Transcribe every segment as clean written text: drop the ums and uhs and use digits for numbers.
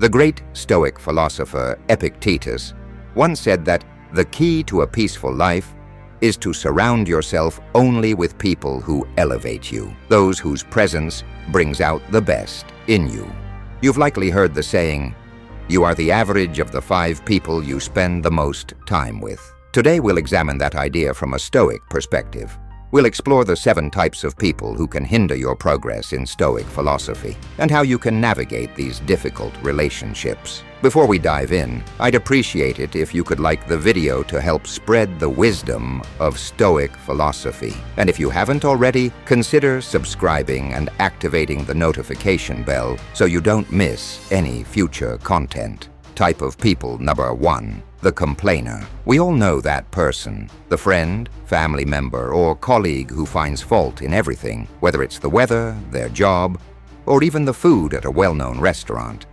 The great Stoic philosopher Epictetus once said that the key to a peaceful life is to surround yourself only with people who elevate you, those whose presence brings out the best in you. You've likely heard the saying, "You are the average of the 5 people you spend the most time with." Today we'll examine that idea from a Stoic perspective. We'll explore the 7 types of people who can hinder your progress in Stoic philosophy, and how you can navigate these difficult relationships. Before we dive in, I'd appreciate it if you could like the video to help spread the wisdom of Stoic philosophy. And if you haven't already, consider subscribing and activating the notification bell so you don't miss any future content. Type of people number 1. The complainer. We all know that person, the friend, family member, or colleague who finds fault in everything, whether it's the weather, their job, or even the food at a well-known restaurant.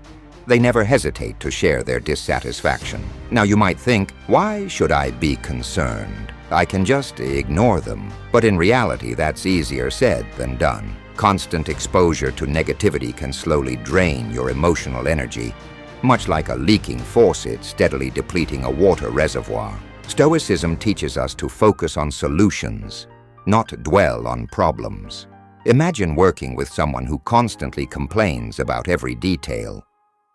They never hesitate to share their dissatisfaction. Now you might think, why should I be concerned? I can just ignore them. But in reality, that's easier said than done. Constant exposure to negativity can slowly drain your emotional energy, much like a leaking faucet steadily depleting a water reservoir. Stoicism teaches us to focus on solutions, not dwell on problems. Imagine working with someone who constantly complains about every detail.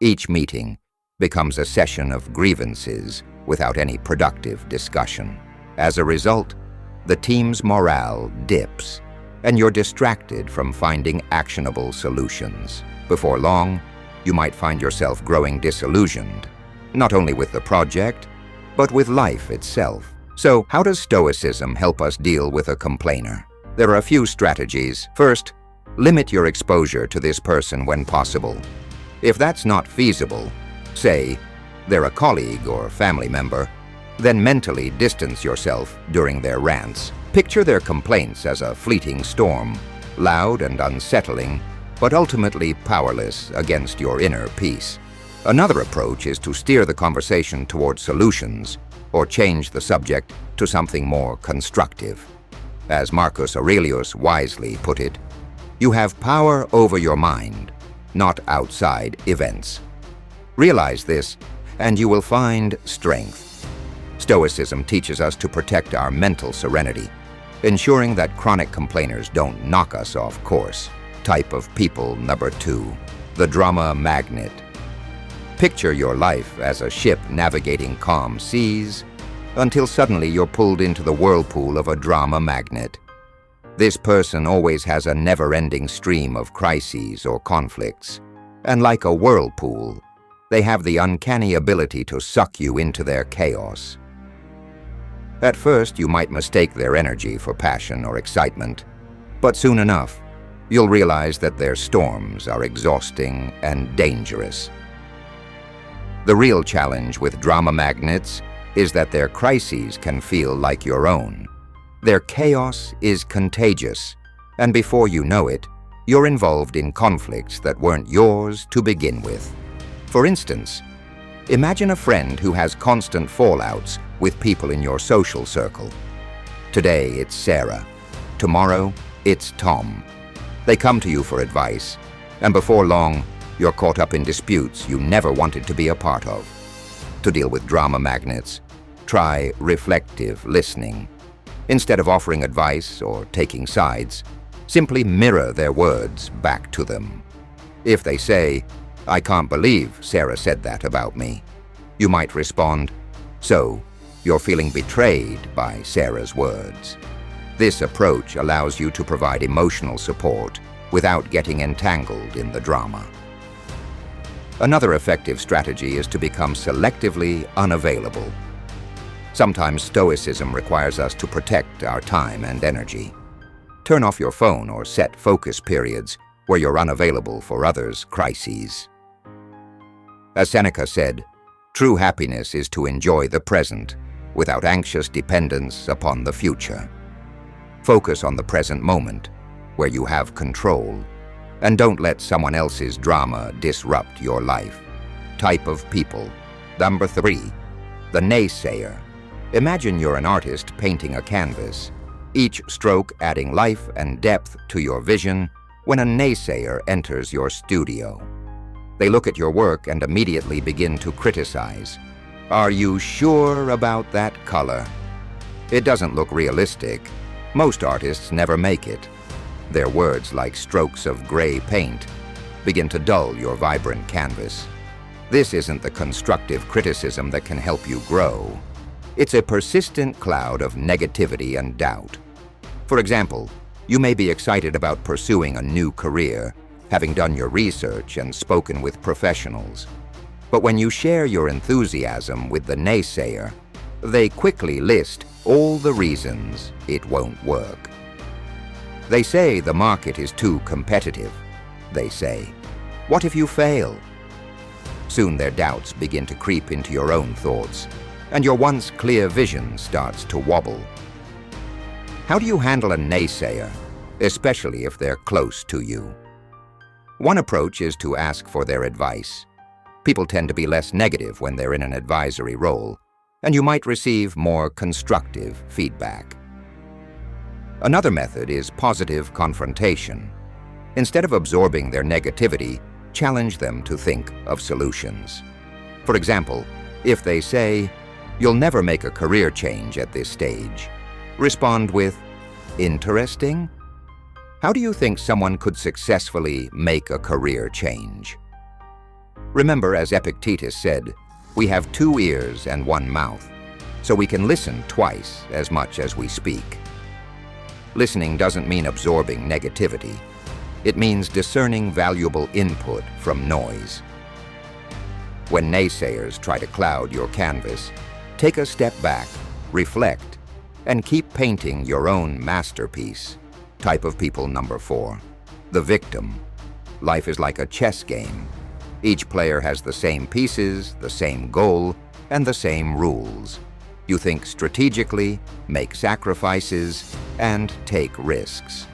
Each meeting becomes a session of grievances without any productive discussion. As a result, the team's morale dips, and you're distracted from finding actionable solutions. Before long, you might find yourself growing disillusioned, not only with the project, but with life itself. So, how does Stoicism help us deal with a complainer? There are a few strategies. First, limit your exposure to this person when possible. If that's not feasible, say they're a colleague or family member, then mentally distance yourself during their rants. Picture their complaints as a fleeting storm, loud and unsettling, but ultimately powerless against your inner peace. Another approach is to steer the conversation towards solutions or change the subject to something more constructive. As Marcus Aurelius wisely put it, you have power over your mind, not outside events. Realize this, and you will find strength. Stoicism teaches us to protect our mental serenity, ensuring that chronic complainers don't knock us off course. Type of people number 2. The drama magnet. Picture your life as a ship navigating calm seas until suddenly you're pulled into the whirlpool of a drama magnet. This person always has a never-ending stream of crises or conflicts, and like a whirlpool, they have the uncanny ability to suck you into their chaos. At first, you might mistake their energy for passion or excitement, but soon enough, you'll realize that their storms are exhausting and dangerous. The real challenge with drama magnets is that their crises can feel like your own. Their chaos is contagious, and before you know it, you're involved in conflicts that weren't yours to begin with. For instance, imagine a friend who has constant fallouts with people in your social circle. Today it's Sarah, tomorrow it's Tom. They come to you for advice, and before long, you're caught up in disputes you never wanted to be a part of. To deal with drama magnets, try reflective listening. Instead of offering advice or taking sides, simply mirror their words back to them. If they say, "I can't believe Sarah said that about me," you might respond, "So, you're feeling betrayed by Sarah's words." This approach allows you to provide emotional support without getting entangled in the drama. Another effective strategy is to become selectively unavailable. Sometimes Stoicism requires us to protect our time and energy. Turn off your phone or set focus periods where you're unavailable for others' crises. As Seneca said, true happiness is to enjoy the present without anxious dependence upon the future. Focus on the present moment, where you have control, and don't let someone else's drama disrupt your life. Type of people. Number 3. The naysayer. Imagine you're an artist painting a canvas, each stroke adding life and depth to your vision when a naysayer enters your studio. They look at your work and immediately begin to criticize. Are you sure about that color? It doesn't look realistic. Most artists never make it. Their words, like strokes of gray paint, begin to dull your vibrant canvas. This isn't the constructive criticism that can help you grow. It's a persistent cloud of negativity and doubt. For example, you may be excited about pursuing a new career, having done your research and spoken with professionals. But when you share your enthusiasm with the naysayer, they quickly list all the reasons it won't work. They say the market is too competitive. They say, what if you fail? Soon their doubts begin to creep into your own thoughts, and your once clear vision starts to wobble. How do you handle a naysayer, especially if they're close to you? One approach is to ask for their advice. People tend to be less negative when they're in an advisory role, and you might receive more constructive feedback. Another method is positive confrontation. Instead of absorbing their negativity, challenge them to think of solutions. For example, if they say, "You'll never make a career change at this stage," respond with, "Interesting? How do you think someone could successfully make a career change?" Remember, as Epictetus said, we have 2 ears and 1 mouth, so we can listen twice as much as we speak. Listening doesn't mean absorbing negativity. It means discerning valuable input from noise. When naysayers try to cloud your canvas, take a step back, reflect, and keep painting your own masterpiece. Type of people number 4, the victim. Life is like a chess game. Each player has the same pieces, the same goal, and the same rules. You think strategically, make sacrifices, and take risks.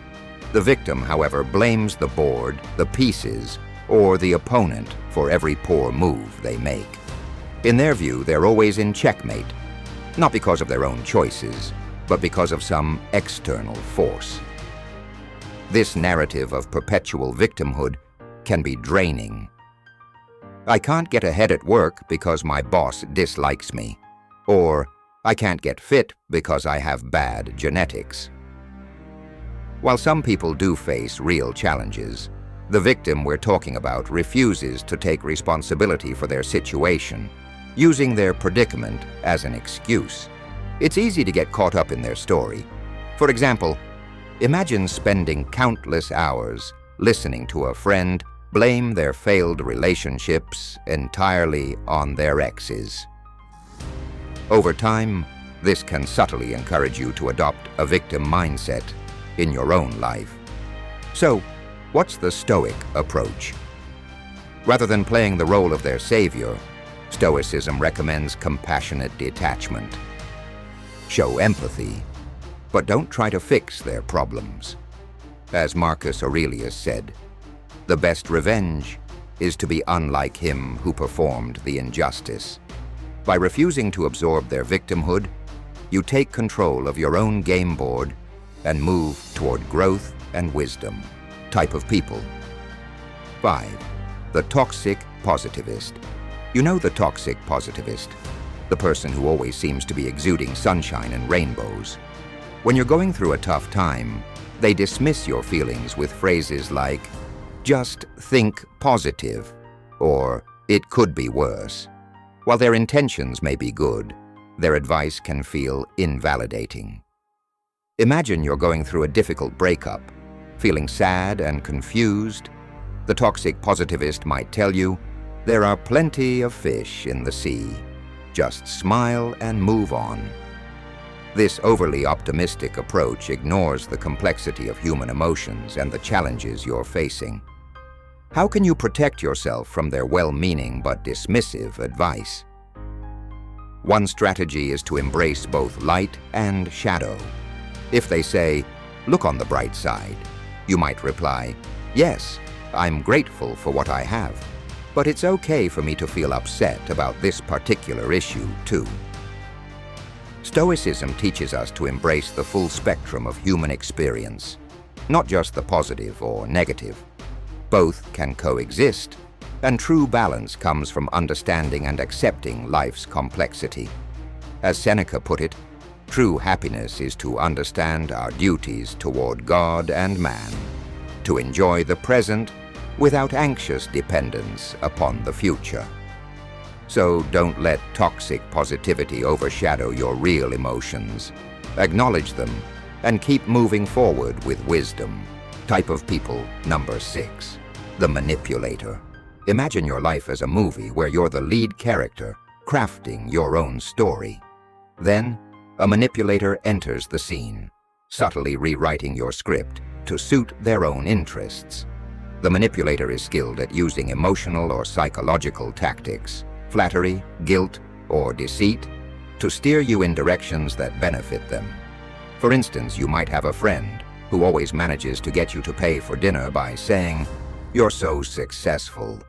The victim, however, blames the board, the pieces, or the opponent for every poor move they make. In their view, they're always in checkmate, not because of their own choices, but because of some external force. This narrative of perpetual victimhood can be draining. I can't get ahead at work because my boss dislikes me, or I can't get fit because I have bad genetics. While some people do face real challenges, the victim we're talking about refuses to take responsibility for their situation, using their predicament as an excuse. It's easy to get caught up in their story. For example, imagine spending countless hours listening to a friend blame their failed relationships entirely on their exes. Over time, this can subtly encourage you to adopt a victim mindset in your own life. So, what's the Stoic approach? Rather than playing the role of their savior, Stoicism recommends compassionate detachment. Show empathy, but don't try to fix their problems. As Marcus Aurelius said, the best revenge is to be unlike him who performed the injustice. By refusing to absorb their victimhood, you take control of your own game board and move toward growth and wisdom. Type of people. 5. The toxic positivist. You know the toxic positivist, the person who always seems to be exuding sunshine and rainbows. When you're going through a tough time, they dismiss your feelings with phrases like, "Just think positive," or "It could be worse." While their intentions may be good, their advice can feel invalidating. Imagine you're going through a difficult breakup, feeling sad and confused. The toxic positivist might tell you, "There are plenty of fish in the sea. Just smile and move on." This overly optimistic approach ignores the complexity of human emotions and the challenges you're facing. How can you protect yourself from their well-meaning but dismissive advice? One strategy is to embrace both light and shadow. If they say, "Look on the bright side," you might reply, "Yes, I'm grateful for what I have, but it's okay for me to feel upset about this particular issue, too." Stoicism teaches us to embrace the full spectrum of human experience, not just the positive or negative. Both can coexist, And true balance comes from understanding and accepting life's complexity. As Seneca put it, true happiness is to understand our duties toward God and man, to enjoy the present without anxious dependence upon the future. So don't let toxic positivity overshadow your real emotions. Acknowledge them and keep moving forward with wisdom. Type of people number 6, the manipulator. Imagine your life as a movie where you're the lead character, crafting your own story. Then, a manipulator enters the scene, subtly rewriting your script to suit their own interests. The manipulator is skilled at using emotional or psychological tactics, flattery, guilt, or deceit, to steer you in directions that benefit them. For instance, you might have a friend who always manages to get you to pay for dinner by saying, "You're so successful.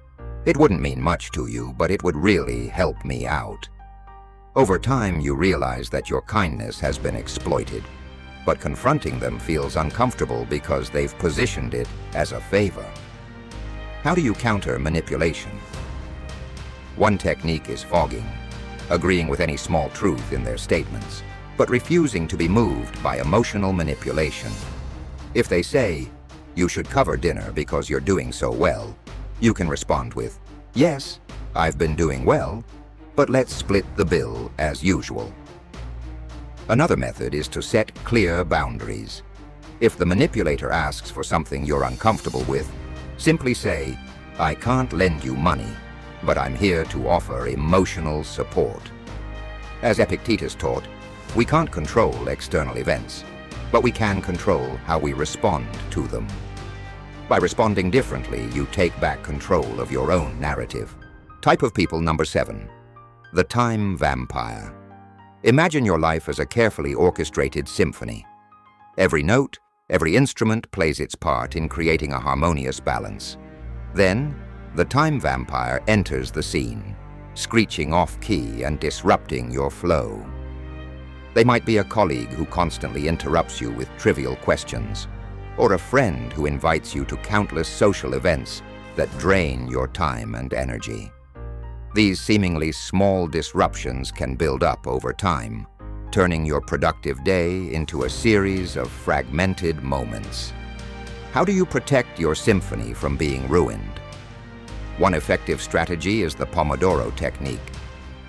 It wouldn't mean much to you, but it would really help me out." Over time, you realize that your kindness has been exploited, but confronting them feels uncomfortable because they've positioned it as a favor. How do you counter manipulation? One technique is fogging, agreeing with any small truth in their statements, but refusing to be moved by emotional manipulation. If they say, "You should cover dinner because you're doing so well," you can respond with, "Yes, I've been doing well, but let's split the bill as usual." Another method is to set clear boundaries. If the manipulator asks for something you're uncomfortable with, simply say, "I can't lend you money, but I'm here to offer emotional support." As Epictetus taught, we can't control external events, but we can control how we respond to them. By responding differently, you take back control of your own narrative. Type of people number 7, the time vampire. Imagine your life as a carefully orchestrated symphony. Every note, every instrument plays its part in creating a harmonious balance. Then, the time vampire enters the scene, screeching off-key and disrupting your flow. They might be a colleague who constantly interrupts you with trivial questions, or a friend who invites you to countless social events that drain your time and energy. These seemingly small disruptions can build up over time, turning your productive day into a series of fragmented moments. How do you protect your symphony from being ruined? One effective strategy is the Pomodoro technique,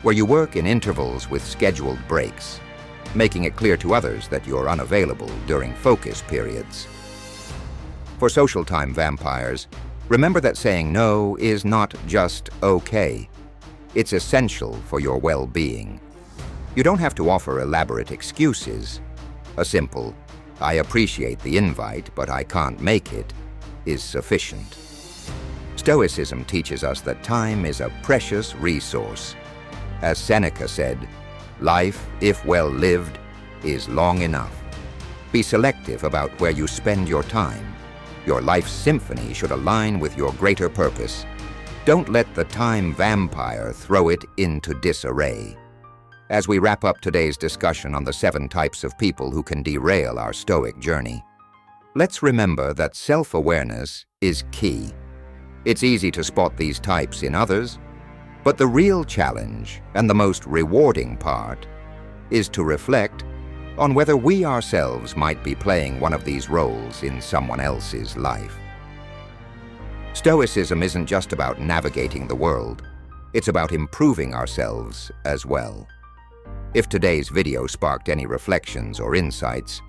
where you work in intervals with scheduled breaks, making it clear to others that you're unavailable during focus periods. For social time vampires, remember that saying no is not just okay. It's essential for your well-being. You don't have to offer elaborate excuses. A simple, "I appreciate the invite, but I can't make it," is sufficient. Stoicism teaches us that time is a precious resource. As Seneca said, "Life, if well lived, is long enough." Be selective about where you spend your time. Your life's symphony should align with your greater purpose. Don't let the time vampire throw it into disarray. As we wrap up today's discussion on the 7 types of people who can derail our Stoic journey, let's remember that self-awareness is key. It's easy to spot these types in others, but the real challenge and the most rewarding part is to reflect on whether we ourselves might be playing one of these roles in someone else's life. Stoicism isn't just about navigating the world, it's about improving ourselves as well. If today's video sparked any reflections or insights,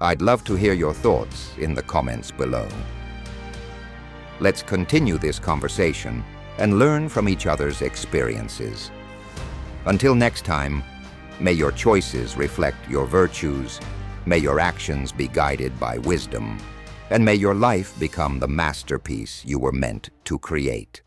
I'd love to hear your thoughts in the comments below. Let's continue this conversation and learn from each other's experiences. Until next time, may your choices reflect your virtues, may your actions be guided by wisdom, and may your life become the masterpiece you were meant to create.